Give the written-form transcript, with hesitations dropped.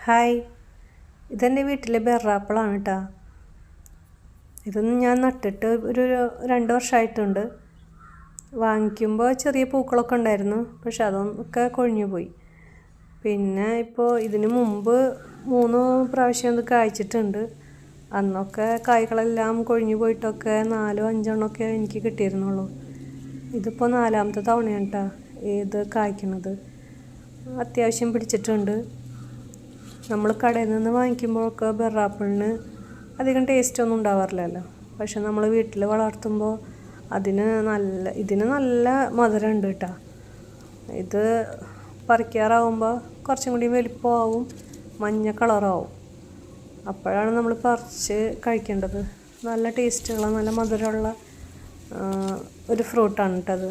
Hi, ഇതെൻ്റെ വീട്ടിലെ ബെറാപ്പിളാണ് കേട്ടോ. ഇതൊന്നും ഞാൻ നട്ടിട്ട് ഒരു 2 വർഷമായിട്ടുണ്ട്. വാങ്ങിക്കുമ്പോൾ ചെറിയ പൂക്കളൊക്കെ ഉണ്ടായിരുന്നു, പക്ഷെ അതൊക്കെ കൊഴിഞ്ഞു പോയി. പിന്നെ ഇപ്പോൾ ഇതിന് മുമ്പ് 3 പ്രാവശ്യം ഇത് കായ്ച്ചിട്ടുണ്ട്. അന്നൊക്കെ കായ്കളെല്ലാം കൊഴിഞ്ഞു പോയിട്ടൊക്കെ 4-5 എണ്ണമൊക്കെ എനിക്ക് കിട്ടിയിരുന്നുള്ളൂ. ഇതിപ്പോൾ 4ാമത്തെ തവണയാണ് കേട്ടോ ഇത് കായ്ക്കുന്നത്. അത്യാവശ്യം പിടിച്ചിട്ടുണ്ട്. നമ്മൾ കടയിൽ നിന്ന് വാങ്ങിക്കുമ്പോഴൊക്കെ ബെറാപ്പിളിന് അധികം ടേസ്റ്റൊന്നും ഉണ്ടാവാറില്ലല്ലോ. പക്ഷെ നമ്മൾ വീട്ടിൽ വളർത്തുമ്പോൾ ഇതിന് നല്ല മധുരമുണ്ട് കേട്ടോ. ഇത് പറിക്കാറാവുമ്പോൾ കുറച്ചും കൂടി വലിപ്പമാവും, മഞ്ഞ കളറാവും. അപ്പോഴാണ് നമ്മൾ പറിച്ച് കഴിക്കേണ്ടത്. നല്ല ടേസ്റ്റുള്ള നല്ല മധുരമുള്ള ഒരു ഫ്രൂട്ടാണ് കേട്ടോ അത്.